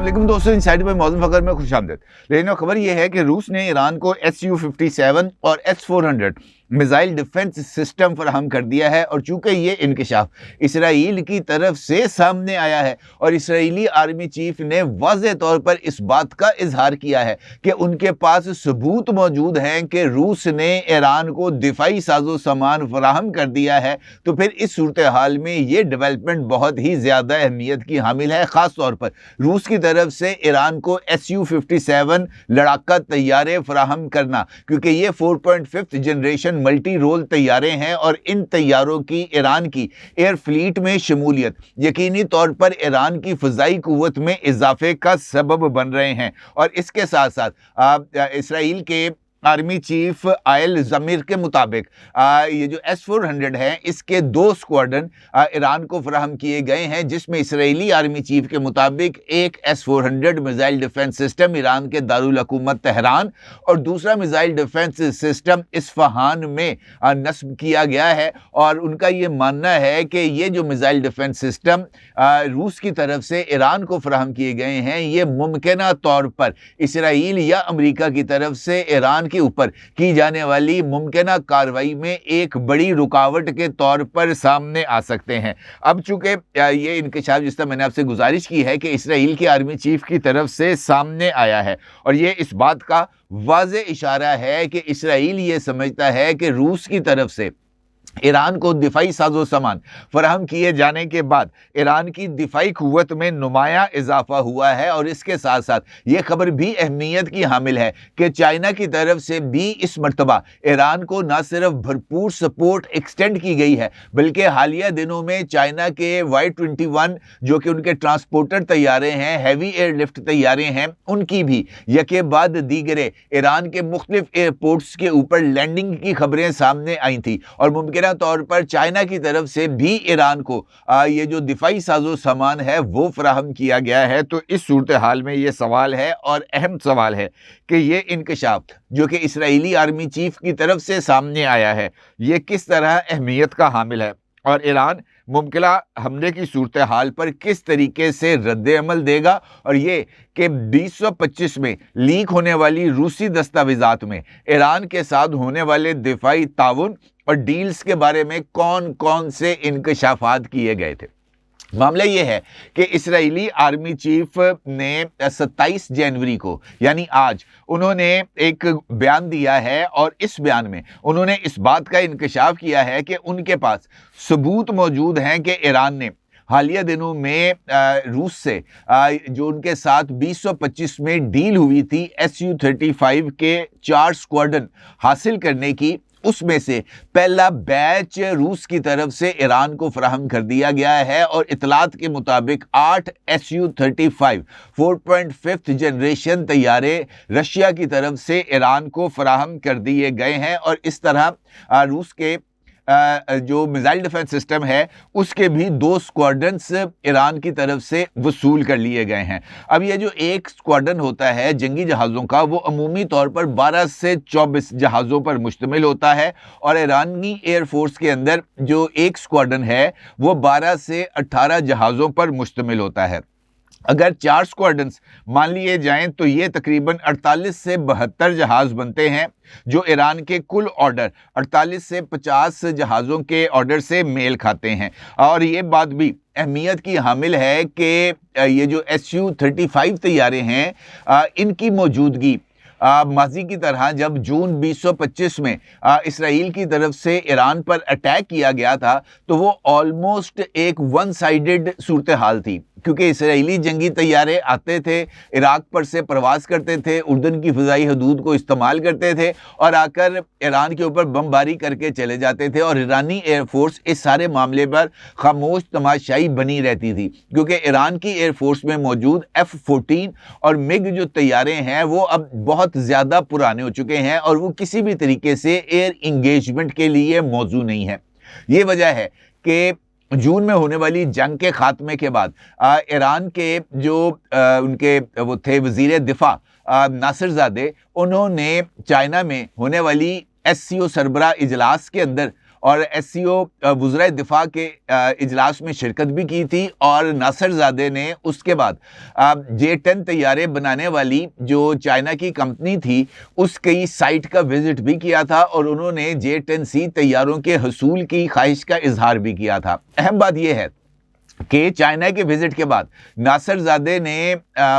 वालेकुम दोस्तों, इनसाइड में मौजूद फकर में खुशामदीद। लेकिन खबर यह है कि रूस ने ईरान को SU-57 और S-400 मिसाइल डिफेंस सिस्टम फराहम कर दिया है। और चूंकि ये इंकशाफ इसराइल की तरफ से सामने आया है और इसराइली आर्मी चीफ ने वाज़ेह तौर पर इस बात का इजहार किया है कि उनके पास सबूत मौजूद हैं कि रूस ने ईरान को दिफाई साजो सामान फराहम कर दिया है, तो फिर इस सूरत हाल में ये डेवलपमेंट बहुत ही ज़्यादा अहमियत की हामिल है। ख़ास तौर पर रूस की तरफ से ईरान को SU-57 लड़ाका तैयारे फराहम करना, क्योंकि ये 4.5 जनरेशन मल्टी रोल तैयारे हैं और इन तैयारों की ईरान की एयर फ्लीट में शमूलियत यकीनी तौर पर ईरान की फ़ज़ाई क़ुव्वत में इजाफे का सबब बन रहे हैं। और इसके साथ साथ इसराइल के आर्मी चीफ आयल ज़मीर के मुताबिक ये जो S-400 है, इसके 2 स्क्वाड्रन ईरान को फराहम किए गए हैं, जिसमें इसराइली आर्मी चीफ के मुताबिक एक S-400 missile defence system Iran के दारुल हुकूमत तेहरान और दूसरा मिसाइल डिफेंस सिस्टम इस्फहान में नस्ब किया गया है। और उनका ये मानना है कि ये जो मिसाइल डिफेंस सिस्टम रूस की तरफ से ईरान को फराहम किए गए हैं, ये मुमकिना तौर पर इसराइल या अमेरिका की तरफ से ईरान के ऊपर की जाने वाली मुमकिना कार्रवाई में एक बड़ी रुकावट के तौर पर सामने आ सकते हैं। अब चूंकि ये इंकशाफ, जिस तरह मैंने आपसे गुजारिश की है, कि इसराइल के आर्मी चीफ की तरफ से सामने आया है और ये इस बात का वाज़ेह इशारा है कि इसराइल ये समझता है कि रूस की तरफ से ईरान को दिफाई साजो सामान फराहम किए जाने के बाद ईरान की दिफाई क़ुव्वत में नुमाया इजाफा हुआ है। और इसके साथ साथ ये खबर भी अहमियत की हामिल है कि चाइना की तरफ से भी इस मरतबा ईरान को न सिर्फ भरपूर सपोर्ट एक्सटेंड की गई है, बल्कि हालिया दिनों में चाइना के Y-21 जो कि उनके ट्रांसपोर्टर तैयारे हैं, हैवी एयरलिफ्ट तैयारे हैं, उनकी भी यके बाद दीगरे ईरान के मुख्तलिफ एयरपोर्ट्स के ऊपर लैंडिंग की खबरें सामने आई थी। और मुमकिन तौर पर चाइना की तरफ से भी ईरान को ये जो दिफाई साजो सामान है वो फराहम किया गया है। तो इस सूरत हाल में ये सवाल है और अहम सवाल है कि ये इंकशाफ जो कि इसराइली आर्मी चीफ की तरफ से सामने आया है, ये किस तरह अहमियत का हामिल है और ईरान मुमकिना हमले की सूरत हाल पर किस तरीके से रद्द अमल देगा। और ये कि 2025 में लीक होने वाली रूसी दस्तावेजात में ईरान के साथ होने वाले दिफाई ताउन और डील्स के बारे में कौन कौन से इंकशाफात किए गए थे। मामला ये है कि इसराइली आर्मी चीफ ने 27 जनवरी को यानी आज उन्होंने एक बयान दिया है और इस बयान में उन्होंने इस बात का इंकशाफ किया है कि उनके पास सबूत मौजूद हैं कि ईरान ने हालिया दिनों में रूस से जो उनके साथ 2025 में डील हुई थी SU-35 के 4 स्क्वाड्रन हासिल करने की, उसमें से पहला बैच रूस की तरफ से ईरान को फराहम कर दिया गया है। और इतलात के मुताबिक 8 SU-35 4.5 जनरेशन तैयारे रशिया की तरफ से ईरान को फराहम कर दिए गए हैं। और इस तरह रूस के जो मिसाइल डिफेंस सिस्टम है उसके भी 2 स्क्वाड्रन्स ईरान की तरफ से वसूल कर लिए गए हैं। अब ये जो एक स्क्वाड्रन होता है जंगी जहाज़ों का, वो अमूमी तौर पर 12 से 24 जहाज़ों पर मुश्तमिल होता है और ईरानी एयरफोर्स के अंदर जो एक स्क्वाड्रन है वो 12 से 18 जहाज़ों पर मुश्तमिल होता है। अगर 4 स्क्वाड्रन्स मान लिए जाएं तो ये तकरीबन 48 से 72 जहाज़ बनते हैं, जो ईरान के कुल ऑर्डर 48 से 50 जहाज़ों के ऑर्डर से मेल खाते हैं। और ये बात भी अहमियत की हामिल है कि ये जो SU-35 तैयारे हैं, इनकी मौजूदगी माजी की तरह जब जून 2025 में इसराइल की तरफ से ईरान पर अटैक किया गया था, तो वो ऑलमोस्ट एक वन साइडेड सूरत हाल थी, क्योंकि इसराइली जंगी तैयारे आते थे, इराक पर से प्रवास करते थे, उर्दन की फ़िज़ाई हदूद को इस्तेमाल करते थे और आकर ईरान के ऊपर बमबारी करके चले जाते थे। और ईरानी एयरफोर्स इस सारे मामले पर खामोश तमाशाई बनी रहती थी, क्योंकि ईरान की एयरफोर्स में मौजूद F-14 और मिग जो तैयारे हैं वो अब बहुत ज़्यादा पुराने हो चुके हैं और वो किसी भी तरीके से एयर इंगेजमेंट के लिए मौजू नहीं है। ये वजह है कि जून में होने वाली जंग के खात्मे के बाद ईरान के जो उनके वो थे वज़ीर दिफा नासिरज़ादे, उन्होंने चाइना में होने वाली SCO सरबराह इजलास के अंदर اور SCO وزرائے دفاع کے اجلاس میں شرکت بھی کی تھی، اور ناصر زادے نے اس کے بعد J-10 طیارے بنانے والی جو چائنا کی کمپنی تھی اس کی سائٹ کا وزٹ بھی کیا تھا، اور انہوں نے J-10C طیاروں کے حصول کی خواہش کا اظہار بھی کیا تھا۔ اہم بات یہ ہے کہ چائنا کے وزٹ کے بعد ناصر زادے نے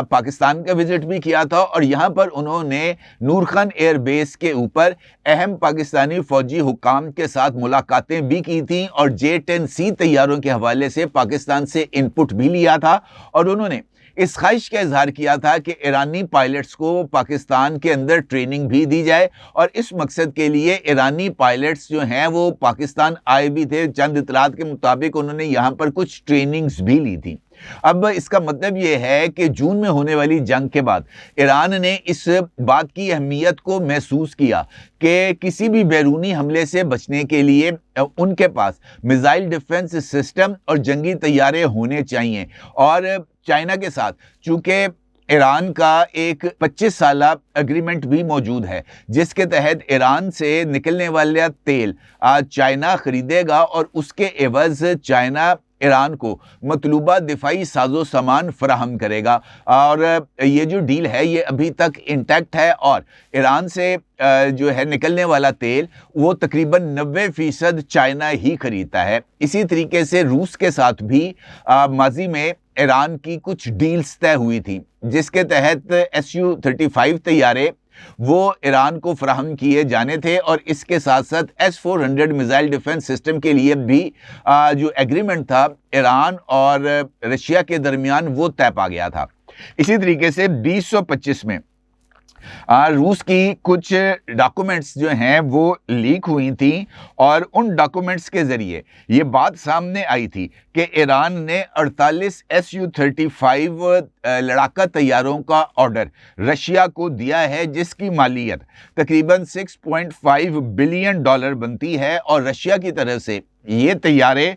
پاکستان کا وزٹ بھی کیا تھا، اور یہاں پر انہوں نے نور خان ایئر بیس کے اوپر اہم پاکستانی فوجی حکام کے ساتھ ملاقاتیں بھی کی تھیں، اور J-10C طیاروں کے حوالے سے پاکستان سے ان پٹ بھی لیا تھا، اور انہوں نے اس خواہش کا اظہار کیا تھا کہ ایرانی پائلٹس کو پاکستان کے اندر ٹریننگ بھی دی جائے، اور اس مقصد کے لیے ایرانی پائلٹس جو ہیں وہ پاکستان آئے بھی تھے۔ چند اطلاعات کے مطابق انہوں نے یہاں پر کچھ ٹریننگز بھی لی تھی۔ اب اس کا مطلب یہ ہے کہ جون میں ہونے والی جنگ کے بعد ایران نے اس بات کی اہمیت کو محسوس کیا کہ کسی بھی بیرونی حملے سے بچنے کے لیے ان کے پاس میزائل ڈیفنس سسٹم اور جنگی طیارے ہونے چاہیے، اور چائنا کے ساتھ چونکہ ایران کا ایک 25 سالہ اگریمنٹ بھی موجود ہے جس کے تحت ایران سے نکلنے والا تیل چائنا خریدے گا، اور اس کے عوض چائنا ایران کو مطلوبہ دفاعی ساز و سامان فراہم کرے گا، اور یہ جو ڈیل ہے یہ ابھی تک انٹیکٹ ہے، اور ایران سے جو ہے نکلنے والا تیل وہ تقریباً 90% چائنا ہی خریدتا ہے۔ اسی طریقے سے روس کے ساتھ بھی ماضی میں ایران کی کچھ ڈیلز طے ہوئی تھی جس کے تحت Su-35 طیارے وہ ایران کو فراہم کیے جانے تھے، اور اس کے ساتھ ساتھ S-400 میزائل ڈیفنس سسٹم کے لیے بھی جو ایگریمنٹ تھا ایران اور رشیا کے درمیان وہ طے پا گیا تھا۔ اسی طریقے سے 2025 میں روس کی کچھ ڈاکومنٹس جو ہیں وہ لیک ہوئی تھیں، اور ان ڈاکومنٹس کے ذریعے یہ بات سامنے آئی تھی کہ ایران نے 48 Su-35 لڑاکا طیاروں کا آرڈر رشیا کو دیا ہے، جس کی مالیت تقریباً $6.5 بلین بنتی ہے، اور رشیا کی طرف سے یہ طیارے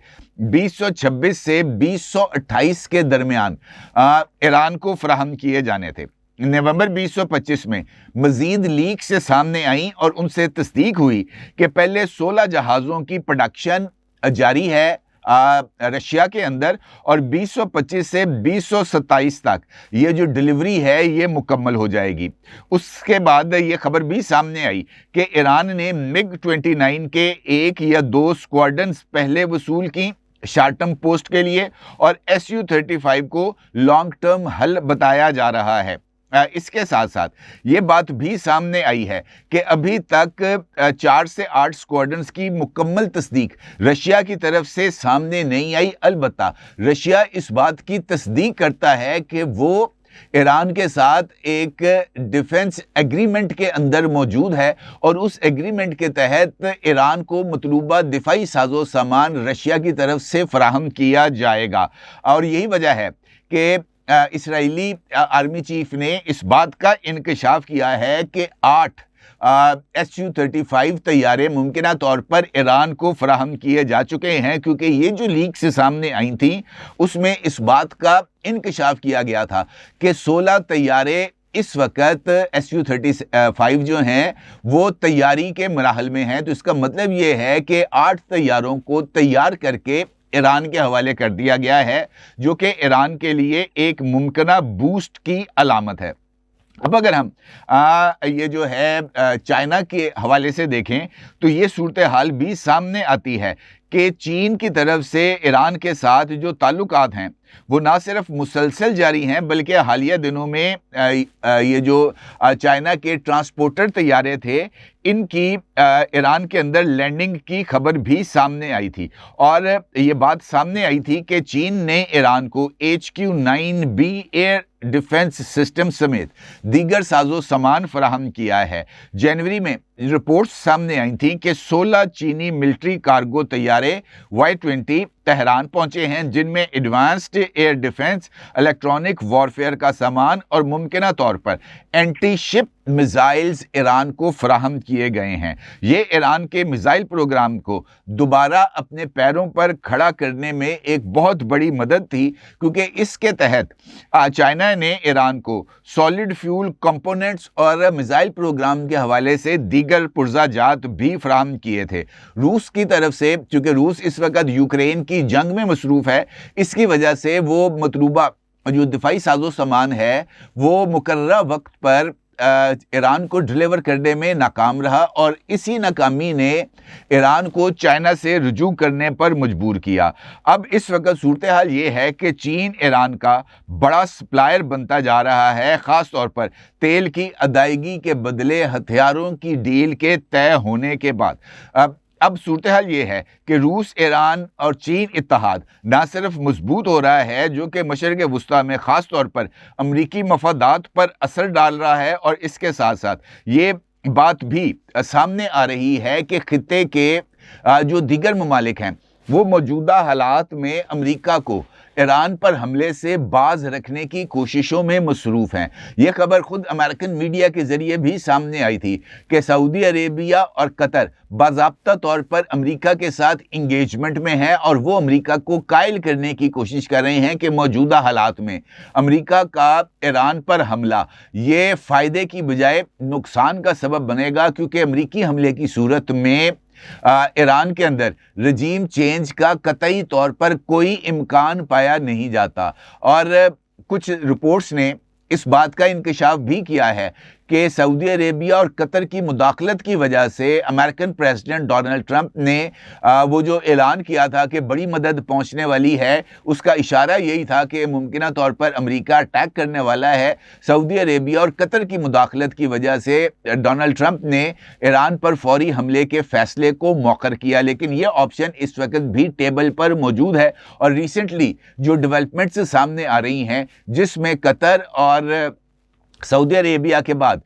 2026 سے 2028 کے درمیان ایران کو فراہم کیے جانے تھے۔ نومبر 2025 میں مزید لیک سے سامنے آئیں، اور ان سے تصدیق ہوئی کہ پہلے 16 جہازوں کی پروڈکشن جاری ہے رشیا کے اندر، اور 2025 سے 2027 تک یہ جو ڈیلیوری ہے یہ مکمل ہو جائے گی۔ اس کے بعد یہ خبر بھی سامنے آئی کہ ایران نے MiG-29 کے 1 یا 2 سکواڈرنز پہلے وصول کی شارٹ ٹرم پوسٹ کے لیے، اور Su-35 کو لانگ ٹرم حل بتایا جا رہا ہے۔ اس کے ساتھ ساتھ یہ بات بھی سامنے آئی ہے کہ ابھی تک 4 سے 8 سکواڈرنز کی مکمل تصدیق رشیا کی طرف سے سامنے نہیں آئی۔ البتہ رشیا اس بات کی تصدیق کرتا ہے کہ وہ ایران کے ساتھ ایک ڈیفنس ایگریمنٹ کے اندر موجود ہے، اور اس ایگریمنٹ کے تحت ایران کو مطلوبہ دفاعی ساز و سامان رشیا کی طرف سے فراہم کیا جائے گا، اور یہی وجہ ہے کہ اسرائیلی آرمی چیف نے اس بات کا انکشاف کیا ہے کہ 8 Su-35 طیارے ممکنہ طور پر ایران کو فراہم کیے جا چکے ہیں، کیونکہ یہ جو لیک سے سامنے آئی تھیں اس میں اس بات کا انکشاف کیا گیا تھا کہ 16 طیارے اس وقت Su-35 جو ہیں وہ تیاری کے مراحل میں ہیں۔ تو اس کا مطلب یہ ہے کہ 8 طیاروں کو تیار کر کے ایران کے حوالے کر دیا گیا ہے، جو کہ ایران کے لیے ایک ممکنہ بوسٹ کی علامت ہے۔ اب اگر ہم یہ جو ہے چائنا کے حوالے سے دیکھیں تو یہ صورتحال بھی سامنے آتی ہے کہ چین کی طرف سے ایران کے ساتھ جو تعلقات ہیں وہ نہ صرف مسلسل جاری ہیں، بلکہ حالیہ دنوں میں یہ جو چائنا کے ٹرانسپورٹر طیارے تھے ان کی ایران کے اندر لینڈنگ کی خبر بھی سامنے آئی تھی، اور یہ بات سامنے آئی تھی کہ چین نے ایران کو HQ-9B ایئر ڈیفنس سسٹم سمیت دیگر ساز و سامان فراہم کیا ہے۔ جنوری میں رپورٹس سامنے آئی تھیں کہ 16 چینی ملٹری کارگو طیارے Y-20 تہران پہنچے ہیں، جن میں advanced air defence, electronic warfare کا سامان اور ممکنہ طور پر اینٹی شپ मिसाइल्स ईरान को फराहम किए गए हैं। ये ईरान के मिसाइल प्रोग्राम को दोबारा अपने पैरों पर खड़ा करने में एक बहुत बड़ी मदद थी, क्योंकि इसके तहत चाइना ने ईरान को सॉलिड फ्यूल कंपोनेंट्स और मिसाइल प्रोग्राम के हवाले से दीगर पुर्जाजात भी फराहम किए थे। रूस की तरफ से, चूँकि रूस इस वक्त यूक्रेन की जंग में मसरूफ़ है, इसकी वजह से वो मतलूबा जो दिफाई साजो सामान है वो मुकर्ररा वक्त पर ईरान को डिलीवर करने में नाकाम रहा, और इसी नाकामी ने ईरान को चाइना से रुजू करने पर मजबूर किया। अब इस वक्त सूरत हाल ये है कि चीन ईरान का बड़ा सप्लायर बनता जा रहा है, ख़ास तौर पर तेल की अदायगी के बदले हथियारों की डील के तय होने के बाद। अब सूरत हाल ये है कि रूस, ईरान और चीन इत्तेहाद ना सिर्फ मजबूत हो रहा है, जो कि मशरिक़ वस्ता में ख़ास तौर पर अमरीकी मफादात पर असर डाल रहा है, और इसके साथ साथ ये बात भी सामने आ रही है कि खित्ते के जो दीगर ममालिक हैं वो मौजूदा हालात में अमरीका को ईरान पर हमले से बाज रखने की कोशिशों में मसरूफ़ हैं। ये खबर खुद अमेरिकन मीडिया के ज़रिए भी सामने आई थी कि सऊदी अरेबिया और कतर बाज़ाब्ता तौर पर अमरीका के साथ इंगेजमेंट में है, और वो अमरीका को कायल करने की कोशिश कर रहे हैं कि मौजूदा हालात में अमरीका का ईरान पर हमला ये फ़ायदे की बजाय नुकसान का सबब बनेगा, क्योंकि अमरीकी हमले की सूरत में ईरान के अंदर रजीम चेंज का कतई तौर पर कोई इम्कान पाया नहीं जाता। और कुछ रिपोर्ट्स ने इस बात का इंकशाफ भी किया है कि सऊदी अरेबिया और कतर की मुदाखलत की वजह से अमेरिकन प्रेसिडेंट डोनाल्ड ट्रंप ने वो जो ऐलान किया था कि बड़ी मदद पहुंचने वाली है, उसका इशारा यही था कि मुमकिना तौर पर अमेरिका अटैक करने वाला है। सऊदी अरेबिया और कतर की मुदाखलत की वजह से डोनाल्ड ट्रंप ने ईरान पर फौरी हमले के फैसले को मौखर किया, लेकिन ये ऑप्शन इस वक्त भी टेबल पर मौजूद है। और रिसेंटली जो डेवलपमेंट्स सामने आ रही हैं, जिसमें कतर और सऊदी अरेबिया के बाद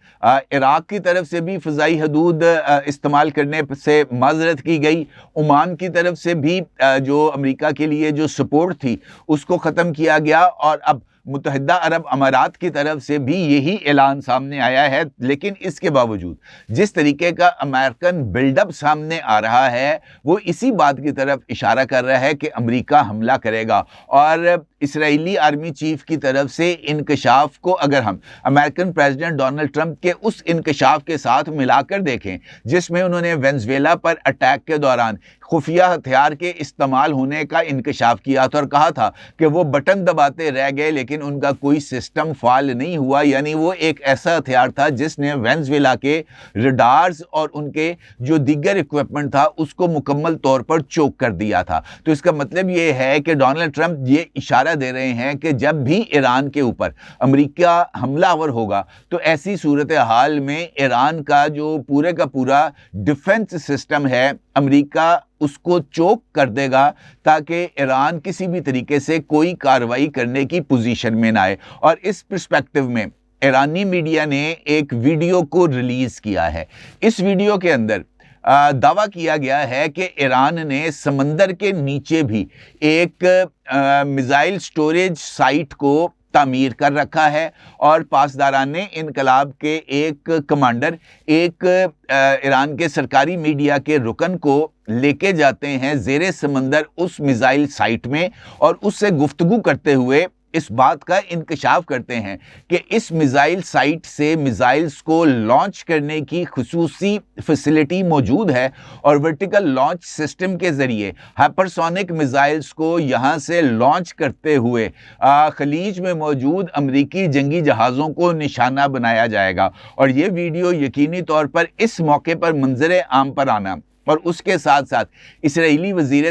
इराक़ की तरफ से भी फ़िज़ाई हदूद इस्तेमाल करने से माज़रत की गई, ओमान की तरफ से भी जो अमेरिका के लिए जो सपोर्ट थी उसको ख़त्म किया गया, और अब मुत्तहिदा अरब अमारात की तरफ से भी यही ऐलान सामने आया है। लेकिन इसके बावजूद जिस तरीके का अमेरिकन बिल्डअप सामने आ रहा है वो इसी बात की तरफ इशारा कर रहा है कि अमेरिका हमला करेगा। और इस्राएली आर्मी चीफ की तरफ से इंकशाफ को अगर हम अमेरिकन प्रेसिडेंट डोनाल्ड ट्रंप के उस इंकशाफ के साथ मिलाकर देखें, जिसमें उन्होंने वेनेज़ुएला पर अटैक के दौरान खुफिया हथियार के इस्तेमाल होने का इंकशाफ किया था और कहा था कि वो बटन दबाते रह गए लेकिन उनका कोई सिस्टम फाल नहीं हुआ, यानी वो एक ऐसा हथियार था जिसने वेनेज़ुएला के रडार्स और उनके जो दीगर इक्विपमेंट था उसको मुकम्मल तौर पर चोक कर दिया था। तो इसका मतलब ये है कि डोनाल्ड ट्रंप ये इशारा दे रहे हैं कि जब भी ईरान के ऊपर अमेरिका हमलावर होगा तो ऐसी सूरत हाल में ईरान का जो पूरे का पूरा डिफेंस सिस्टम है अमेरिका उसको चोक कर देगा, ताकि ईरान किसी भी तरीके से कोई कार्रवाई करने की पोजीशन में ना आए। और इस पर्सपेक्टिव में ईरानी मीडिया ने एक वीडियो को रिलीज किया है। इस वीडियो के अंदर दावा किया गया है कि ईरान ने समंदर के नीचे भी एक मिसाइल स्टोरेज साइट को तामीर कर रखा है, और पासदारान इनकलाब के एक कमांडर एक ईरान के सरकारी मीडिया के रुकन को लेके जाते हैं ज़ेरे समंदर उस मिसाइल साइट में, और उससे गुफ्तगू करते हुए इस बात का इंकशाफ करते हैं कि इस मिसाइल साइट से मिसाइल्स को लॉन्च करने की खुसूसी फैसिलिटी मौजूद है, और वर्टिकल लॉन्च सिस्टम के ज़रिए हाइपरसोनिक मिसाइल्स को यहाँ से लॉन्च करते हुए खलीज में मौजूद अमरीकी जंगी जहाज़ों को निशाना बनाया जाएगा। और ये वीडियो यकीनी तौर पर इस मौके पर मंजर आम पर आना और उसके साथ साथ इस्राएली वज़ीर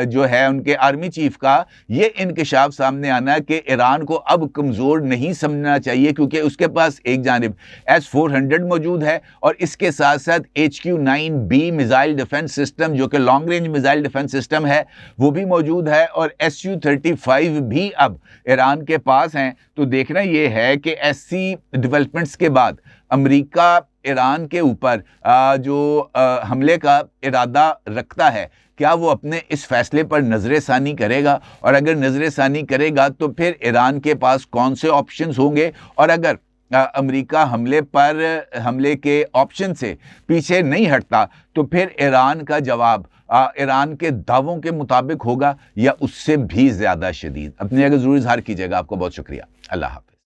जो है उनके आर्मी चीफ का ये इंकशाफ सामने आना कि ईरान को अब कमज़ोर नहीं समझना चाहिए, क्योंकि उसके पास एक जानिब S-400 मौजूद है और इसके साथ साथ HQ-9B मिसाइल डिफेंस सिस्टम जो कि long range missile defence system है वो भी मौजूद है, और Su-35 भी अब ईरान के पास हैं। तो देखना ये है कि ऐसी डेवलपमेंट्स के बाद अमेरिका ईरान के ऊपर जो हमले का इरादा रखता है, क्या वो अपने इस फैसले पर नज़र-ए-सानी करेगा, और अगर नज़र-ए-सानी करेगा तो फिर ईरान के पास कौन से ऑप्शंस होंगे, और अगर امریکہ حملے کے آپشن سے پیچھے نہیں ہٹتا تو پھر ایران کا جواب ایران کے دعووں کے مطابق ہوگا یا اس سے بھی زیادہ شدید. اپنی اگر ضرور اظہار کیجیے گا. آپ کو بہت شکریہ. اللہ حافظ.